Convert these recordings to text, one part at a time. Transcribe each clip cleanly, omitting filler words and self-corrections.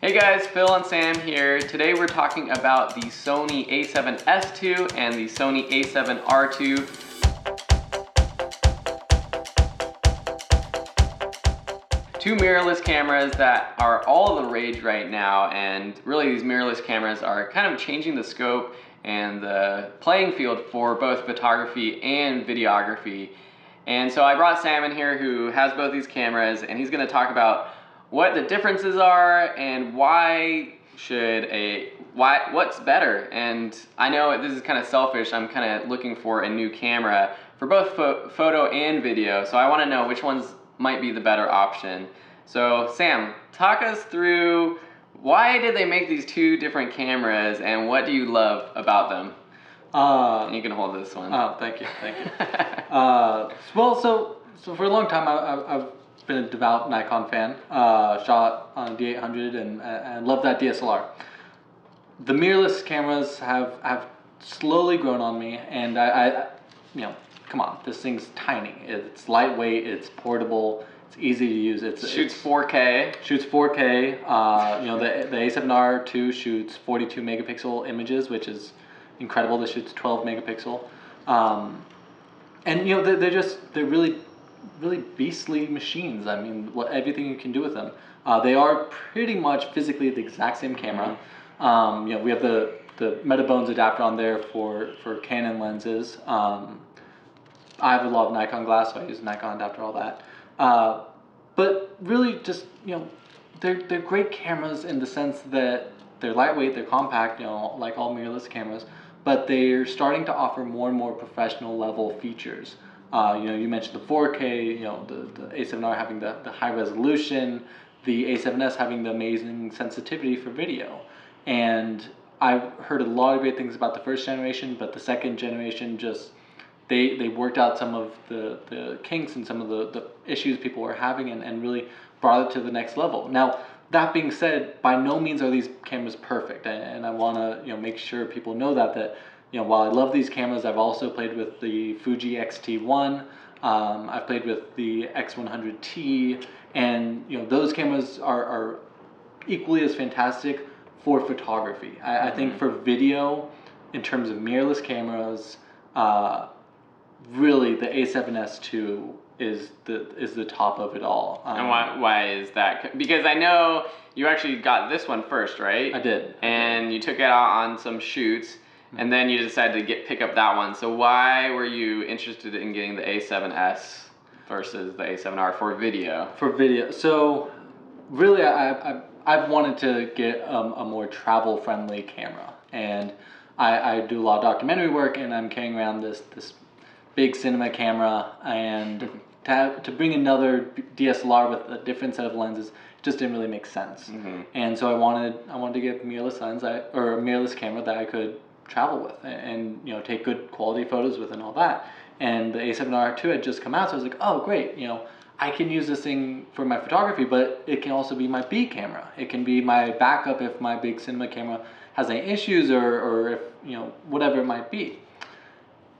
Hey guys, Phil and Sam here. Today we're talking about the Sony A7S II and the Sony A7R II. Two mirrorless cameras that are all the rage right now, and really these mirrorless cameras are kind of changing the scope and the playing field for both photography and videography. And so I brought Sam in here who has both these cameras, and he's going to talk about what the differences are and what's better. And I know this is kind of selfish, I'm kind of looking for a new camera for both photo and video, so I want to know which ones might be the better option. So Sam, talk us through why did they make these two different cameras and what do you love about them? You can hold this one. Oh, thank you. Well, so for a long time I've been a devout Nikon fan. Shot on D800 and love that DSLR. The mirrorless cameras have slowly grown on me, and I come on, this thing's tiny. It's lightweight. It's portable. It's easy to use. It shoots 4K. Shoots 4K. The A7R II shoots 42 megapixel images, which is incredible. This shoots 12 megapixel. And they're really beastly machines. I mean, everything you can do with them. They are pretty much physically the exact same camera. We have the Metabones adapter on there for Canon lenses. I have a lot of Nikon glass, so I use a Nikon adapter, all that. But really, just they're great cameras in the sense that they're lightweight, they're compact, like all mirrorless cameras. But they're starting to offer more and more professional level features. You mentioned the 4K, the A7R having the high resolution, the A7S having the amazing sensitivity for video. And I've heard a lot of great things about the first generation, but the second generation they worked out some of the kinks and some of the issues people were having and really brought it to the next level. Now, that being said, by no means are these cameras perfect, and I want to make sure people know that while I love these cameras, I've also played with the Fuji X-T1. I've played with the X100T, and those cameras are equally as fantastic for photography. I think for video, in terms of mirrorless cameras, really the A7S II is the top of it all. And why is that? Because I know you actually got this one first, right? I did. And you took it out on some shoots, and then you decided to pick up that one. So why were you interested in getting the A7S versus the A7R for video? For video, so really I've wanted to get a more travel-friendly camera, and I do a lot of documentary work, and I'm carrying around this big cinema camera, and to bring another DSLR with a different set of lenses just didn't really make sense. And so I wanted to get a mirrorless lens or a mirrorless camera that I could travel with and take good quality photos with and all that. And the A7R II had just come out, so I was like, oh great, I can use this thing for my photography, but it can also be my B camera. It can be my backup if my big cinema camera has any issues or if whatever it might be.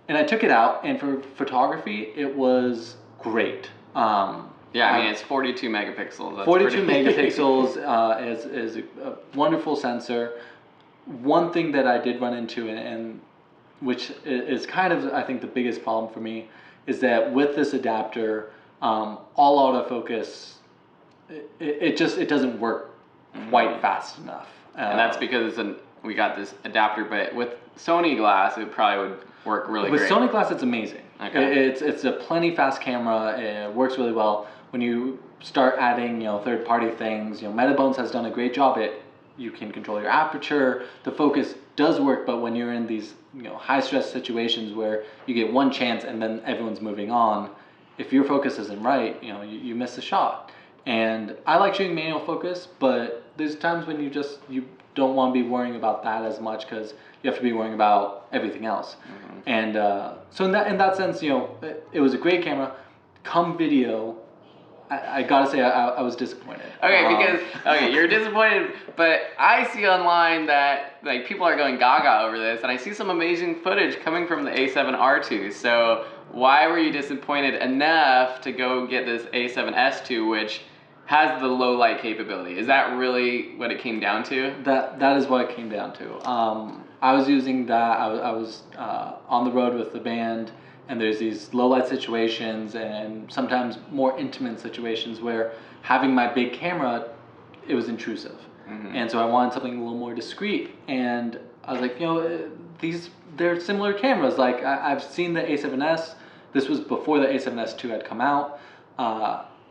And I took it out, and for photography, it was great. Yeah, I mean, it's 42 megapixels. That's 42 megapixels is a wonderful sensor. One thing that I did run into, and which is kind of, I think, the biggest problem for me, is that with this adapter, all autofocus, it doesn't work quite fast enough. And that's because we got this adapter, but with Sony glass, it probably would work really great. With Sony glass, it's amazing. Okay. It's a plenty fast camera. It works really well. When you start adding third-party things, Metabones has done a great job. You can control your aperture. The focus does work, but when you're in these high-stress situations where you get one chance and then everyone's moving on, if your focus isn't right, you miss the shot. And I like shooting manual focus, but there's times when you don't want to be worrying about that as much because you have to be worrying about everything else. And so in that sense, it was a great camera. Come video, I gotta say I was disappointed. Okay, you're disappointed, but I see online that people are going gaga over this, and I see some amazing footage coming from the A7R II. So why were you disappointed enough to go get this A7S II, which has the low light capability. Is that really what it came down to? That is what it came down to. I was using that. I was on the road with the band, and there's these low light situations and sometimes more intimate situations where having my big camera, it was intrusive. And so I wanted something a little more discreet. And I was like, they're similar cameras. Like I've seen the A7S. This was before the A7S II had come out.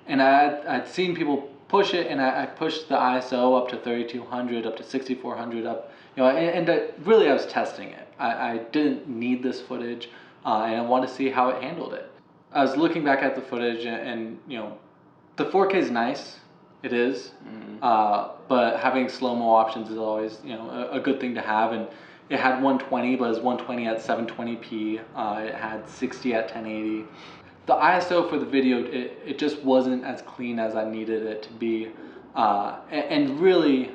And I'd seen people push it, and I pushed the ISO up to 3200, up to 6400, up, and really I was testing it. I didn't need this footage, and I wanted to see how it handled it. I was looking back at the footage, and the 4K is nice, it is, but having slow-mo options is always a good thing to have. And it had 120, but it was 120 at 720p. It had 60 at 1080. The ISO for the video, it just wasn't as clean as I needed it to be. And really,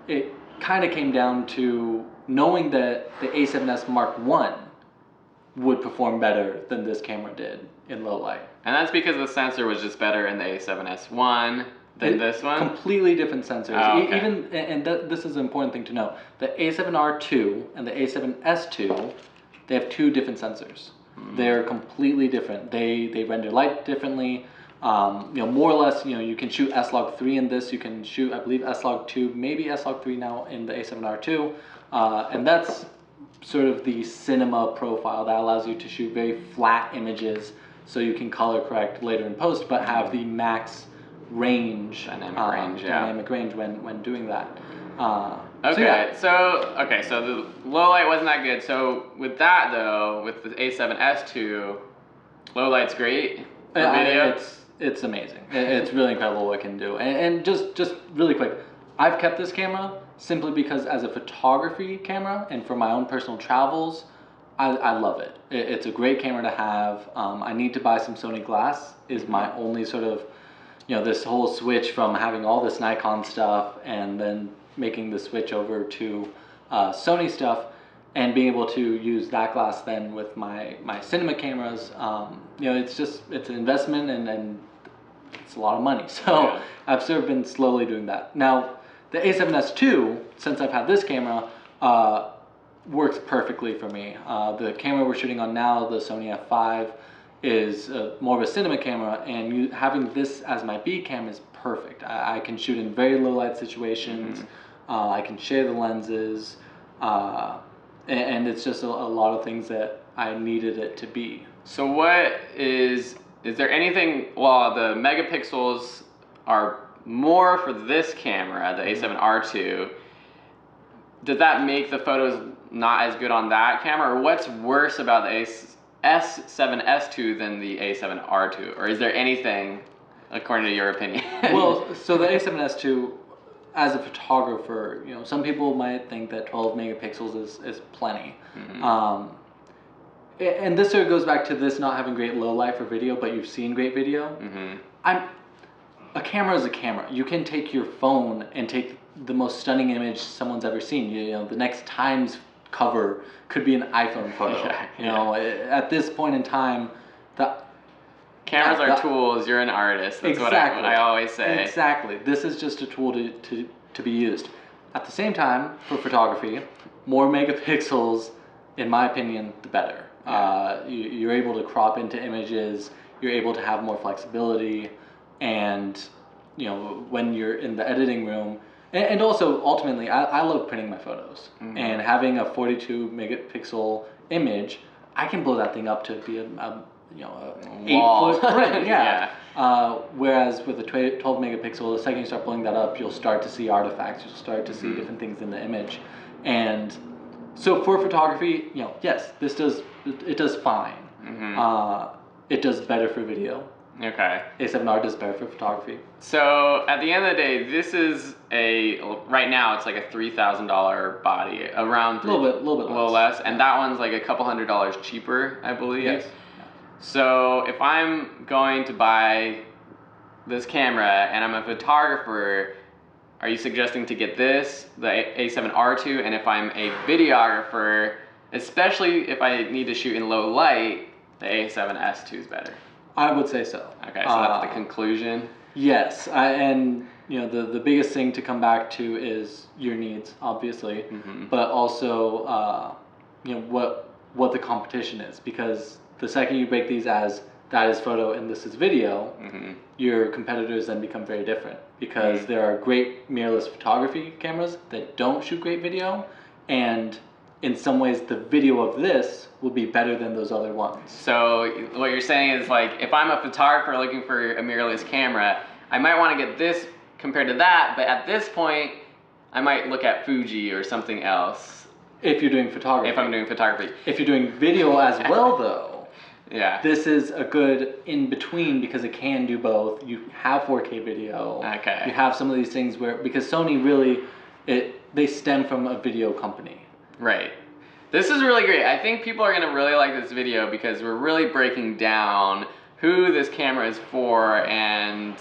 it kind of came down to knowing that the A7S Mark I would perform better than this camera did in low light. And that's because the sensor was just better in the A7S I than this one? Completely different sensors. Oh, okay. This is an important thing to know. The A7R II and the A7S II, they have two different sensors. They're completely different. They render light differently. More or less, you can shoot S-Log3 in this. You can shoot, I believe, S-Log2, maybe S-Log3 now in the A7R II. And that's sort of the cinema profile that allows you to shoot very flat images so you can color correct later in post, but have the max range, dynamic range when doing that. So the low light wasn't that good. So with that though, with the A7S II, low light's great for video. It's amazing. It's really incredible what it can do. And just really quick, I've kept this camera simply because as a photography camera and for my own personal travels, I love it. It's a great camera to have. I need to buy some Sony glass is my only sort of, this whole switch from having all this Nikon stuff and then making the switch over to Sony stuff and being able to use that glass then with my cinema cameras. It's an investment and it's a lot of money. So I've sort of been slowly doing that. Now, the A7S II, since I've had this camera, works perfectly for me. The camera we're shooting on now, the Sony A7V, is more of a cinema camera, and having this as my B cam is perfect. I can shoot in very low light situations. I can share the lenses, and it's just a lot of things that I needed it to be. So is there anything, the megapixels are more for this camera, the A7R II, does that make the photos not as good on that camera? Or what's worse about the A7S II than the A7R II? Or is there anything, according to your opinion? Well, so the A7S II, as a photographer, some people might think that 12 megapixels is plenty. And this sort of goes back to this not having great low light for video, but you've seen great video. A camera is a camera. You can take your phone and take the most stunning image someone's ever seen. The next Times cover could be an iPhone photo. At this point in time, cameras are tools. You're an artist. That's what I always say. Exactly. This is just a tool to be used. At the same time, for photography, more megapixels, in my opinion, the better. You're able to crop into images. You're able to have more flexibility, and when you're in the editing room. And also, ultimately, I love printing my photos. And having a 42 megapixel image, I can blow that thing up to be a 8-foot print. Whereas with a 12 megapixel, the second you start blowing that up, you'll start to see artifacts. You'll start to see different things in the image. And so for photography, yes, it does fine. It does better for video. Okay. A7R does better for photography. So at the end of the day, this is right now it's like a $3,000 body, around a little less, and that one's like a couple $100 cheaper, I believe. Yes. So if I'm going to buy this camera and I'm a photographer, are you suggesting to get this, the A7R II, and if I'm a videographer, especially if I need to shoot in low light, the A7S II is better? I would say so. Okay, so that's the conclusion. Yes, and you know the biggest thing to come back to is your needs, obviously, but also you know what the competition is, because the second you break these as that is photo and this is video, your competitors then become very different, because there are great mirrorless photography cameras that don't shoot great video, and in some ways the video of this will be better than those other ones. So what you're saying is, like, if I'm a photographer looking for a mirrorless camera, I might want to get this compared to that, but at this point I might look at Fuji or something else. If you're doing photography. If I'm doing photography. If you're doing video as well, though, yeah, this is a good in between, because it can do both. You have 4K video. Okay. You have some of these things where, because Sony really, they stem from a video company. Right. This is really great. I think people are going to really like this video, because we're really breaking down who this camera is for, and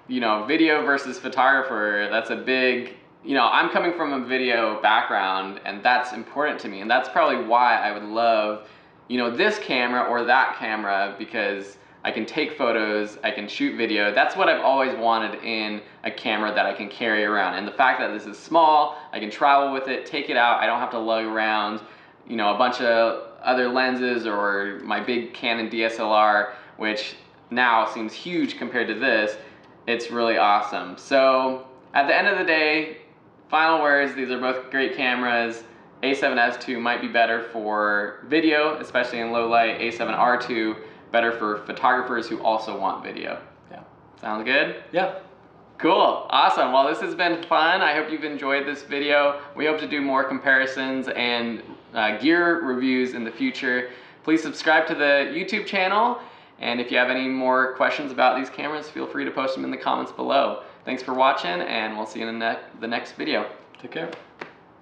you know, video versus photographer. That's a big, you know, I'm coming from a video background, and that's important to me, and that's probably why I would love, you know, this camera or that camera, because I can take photos, I can shoot video. That's what I've always wanted in a camera that I can carry around. And the fact that this is small, I can travel with it, take it out, I don't have to lug around, you know, a bunch of other lenses or my big Canon DSLR, which now seems huge compared to this. It's really awesome. So at the end of the day, final words, these are both great cameras. A7S II might be better for video, especially in low light. A7R II better for photographers who also want video. Yeah. Sounds good? Yeah. Cool, awesome. Well, this has been fun. I hope you've enjoyed this video. We hope to do more comparisons and gear reviews in the future. Please subscribe to the YouTube channel, and if you have any more questions about these cameras, feel free to post them in the comments below. Thanks for watching, and we'll see you in the next video. Take care.